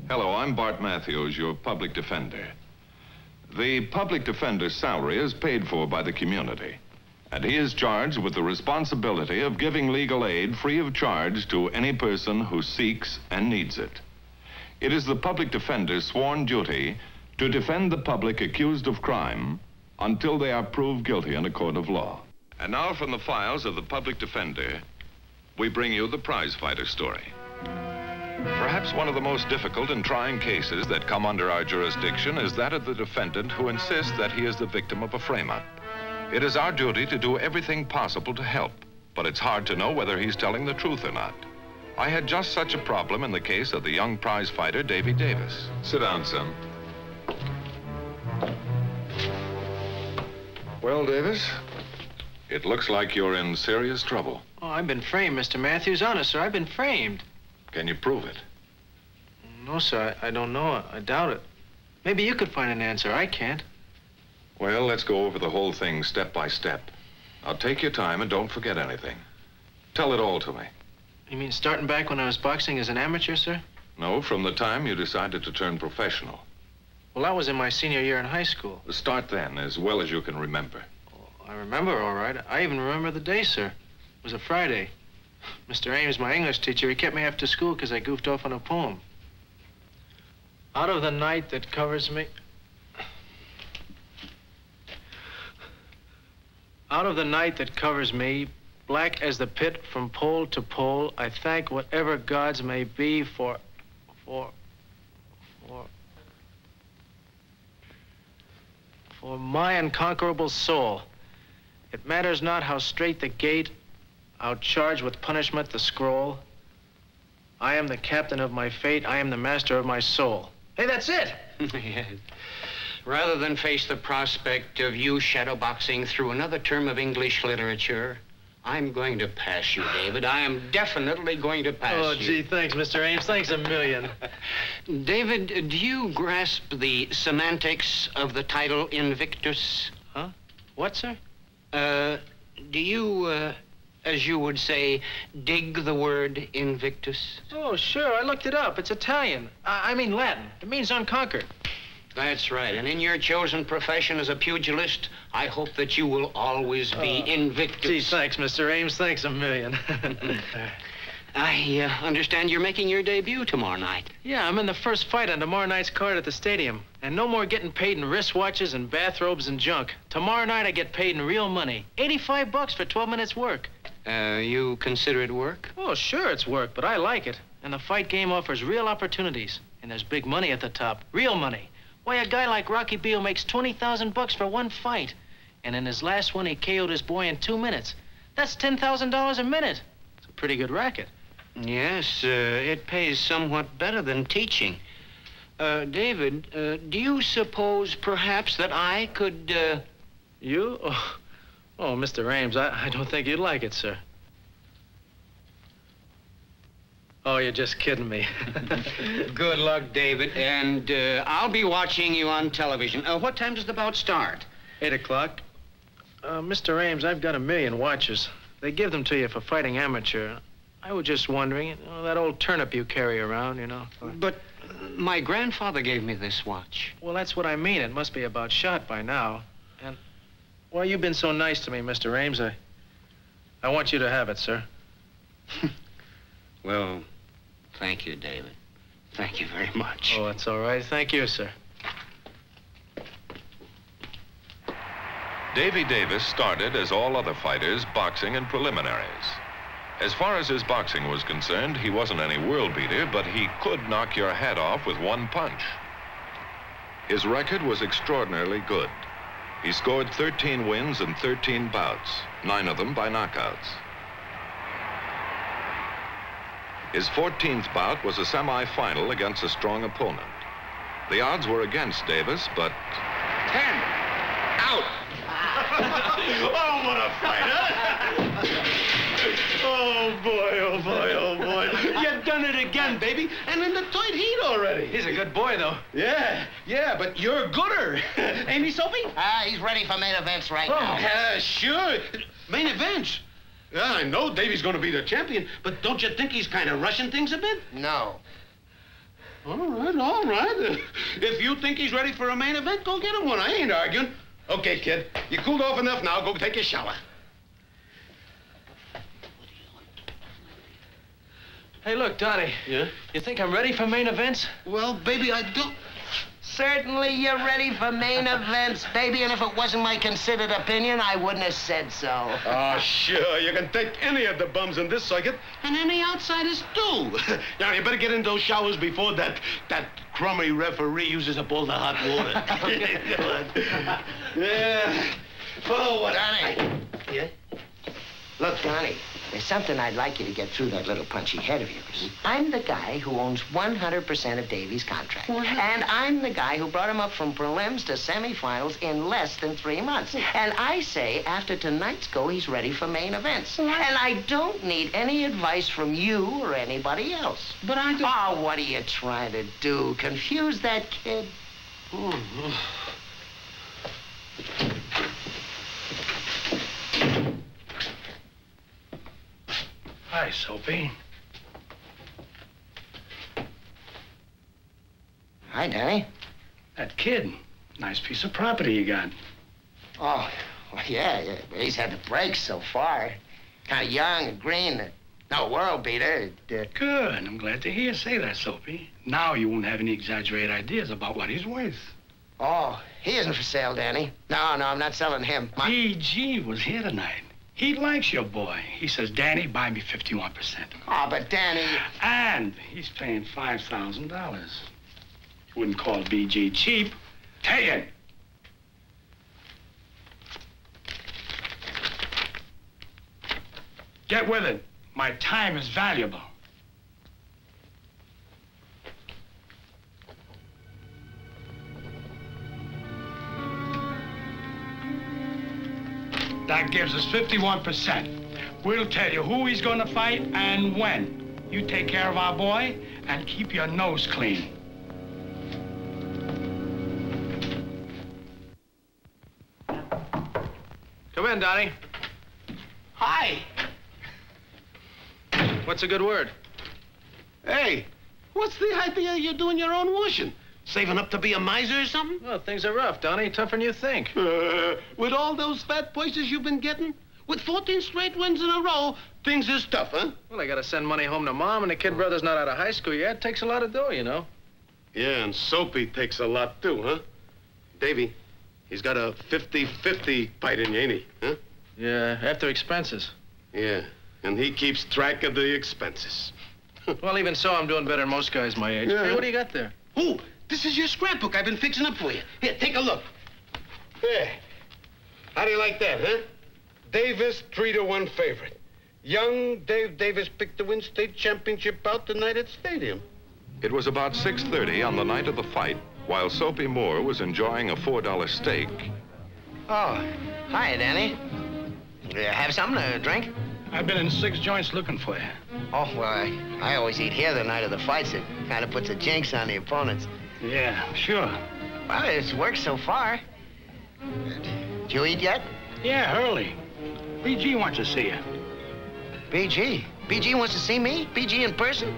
Hello, I'm Bart Matthews, your public defender. The public defender's salary is paid for by the community, and he is charged with the responsibility of giving legal aid free of charge to any person who seeks and needs it. It is the public defender's sworn duty to defend the public accused of crime until they are proved guilty in a court of law. And now from the files of the public defender, we bring you the prize fighter story. Perhaps one of the most difficult and trying cases that come under our jurisdiction is that of the defendant who insists that he is the victim of a frame-up. It is our duty to do everything possible to help, but it's hard to know whether he's telling the truth or not. I had just such a problem in the case of the young prize fighter, Davy Davis. Sit down, son. Well, Davis, it looks like you're in serious trouble. Oh, I've been framed, Mr. Matthews. Honest, sir, I've been framed. Can you prove it? No, sir, I don't know. I doubt it. Maybe you could find an answer. I can't. Well, let's go over the whole thing step by step. Now, take your time and don't forget anything. Tell it all to me. You mean starting back when I was boxing as an amateur, sir? No, from the time you decided to turn professional. Well, that was in my senior year in high school. Start then, as well as you can remember. Oh, I remember, all right. I even remember the day, sir. It was a Friday. Mr. Ames, my English teacher, he kept me after school because I goofed off on a poem. Out of the night that covers me... Out of the night that covers me, black as the pit from pole to pole, I thank whatever gods may be for my unconquerable soul. It matters not how straight the gate, outcharged with punishment the scroll. I am the captain of my fate. I am the master of my soul. Hey, that's it. Yes. Rather than face the prospect of you shadowboxing through another term of English literature, I'm going to pass you, David. I am definitely going to pass you. Oh, gee, thanks, Mr. Ames. Thanks a million. David, do you grasp the semantics of the title Invictus? Huh? What, sir? Do you, as you would say, dig the word Invictus? Oh, sure. I looked it up. It's Italian. I mean Latin. It means unconquered. That's right. And in your chosen profession as a pugilist, I hope that you will always be invictus. Gee, thanks, Mr. Ames. Thanks a million. I understand you're making your debut tomorrow night. Yeah, I'm in the first fight on tomorrow night's card at the stadium. And no more getting paid in wristwatches and bathrobes and junk. Tomorrow night I get paid in real money. $85 for 12 minutes work. You consider it work? Oh, sure it's work, but I like it. And the fight game offers real opportunities. And there's big money at the top. Real money. Why, a guy like Rocky Beale makes $20,000 for one fight. And in his last one, he KO'd his boy in 2 minutes. That's $10,000 a minute. It's a pretty good racket. Yes, it pays somewhat better than teaching. David, do you suppose perhaps that I could, You? Oh, Mr. Ames, I don't think you'd like it, sir. Oh, you're just kidding me. Good luck, David. And I'll be watching you on television. What time does the bout start? 8 o'clock. Mr. Ames, I've got 1 million watches. They give them to you for fighting amateur. I was just wondering, that old turnip you carry around, But my grandfather gave me this watch. Well, that's what I mean. It must be about shot by now. And, well, you've been so nice to me, Mr. Ames. I want you to have it, sir. Well, thank you, David. Thank you very much. Oh, that's all right. Thank you, sir. Davy Davis started, as all other fighters, boxing in preliminaries. As far as his boxing was concerned, he wasn't any world beater, but he could knock your head off with one punch. His record was extraordinarily good. He scored 13 wins in 13 bouts, 9 of them by knockouts. His 14th bout was a semi-final against a strong opponent. The odds were against Davis, but... 10. Out. Oh, what a fight, huh? Oh, boy, oh, boy, oh, boy. You've done it again, baby, and in the tight heat already. He's a good boy, though. Yeah, but you're gooder. Ain't he, Soapy? He's ready for main events right now. Sure. Main events? Yeah, I know Davy's going to be the champion, but don't you think he's kind of rushing things a bit? No. All right, all right. If you think he's ready for a main event, go get him one. I ain't arguing. Okay, kid. You cooled off enough now. Go take your shower. Hey, look, Donnie. Yeah? You think I'm ready for main events? Well, baby, I don't... Certainly you're ready for main events, baby, and if it wasn't my considered opinion, I wouldn't have said so. Oh, sure. You can take any of the bums in this circuit, and any outsiders, too. Now, you better get in those showers before that crummy referee uses up all the hot water. Yeah. Oh, what... Donnie. Yeah? Look, Donnie, there's something I'd like you to get through that little punchy head of yours. I'm the guy who owns 100% of Davy's contract. And I'm the guy who brought him up from prelims to semifinals in less than 3 months. And I say after tonight's go, he's ready for main events. And I don't need any advice from you or anybody else. But I don't... Oh, what are you trying to do? Confuse that kid? Hi, Soapy. Hi, Danny. That kid. Nice piece of property you got. Oh, well, yeah. He's had the breaks so far. Kind of young and green. No world beater. Good. I'm glad to hear you say that, Soapy. Now you won't have any exaggerated ideas about what he's worth. Oh, he isn't for sale, Danny. No, I'm not selling him. BG was here tonight. He likes your boy. He says, Danny, buy me 51%. Oh, but Danny... And he's paying $5,000. You wouldn't call BG cheap. Take it. Get with it. My time is valuable. That gives us 51%. We'll tell you who he's going to fight and when. You take care of our boy and keep your nose clean. Come in, Donnie. Hi. What's a good word? Hey, what's the idea of you doing your own washing? Saving up to be a miser or something? Well, things are rough, Donnie. Tougher than you think. With all those fat purses you've been getting? With 14 straight wins in a row, things is tough, huh? Well, I gotta send money home to Mom, and the kid brother's not out of high school yet. It takes a lot of dough, you know. Yeah, and Soapy takes a lot, too, huh? Davy, he's got a 50-50 fight in you, ain't he? Huh? Yeah, after expenses. Yeah, and he keeps track of the expenses. Well, even so, I'm doing better than most guys my age. Yeah. Hey, what do you got there? Ooh, this is your scrapbook I've been fixing up for you. Here, take a look. There. How do you like that, huh? Davis, 3-1 favorite. Young Dave Davis picked to win state championship bout tonight at Stadium. It was about 6:30 on the night of the fight, while Soapy Moore was enjoying a $4 steak. Oh, hi, Danny. Have something to drink? I've been in 6 joints looking for you. Oh, well, I always eat here the night of the fights. It kind of puts a jinx on the opponents. Yeah, sure. Well, it's worked so far. Did you eat yet? Yeah, early. BG wants to see you. BG? BG wants to see me? BG in person?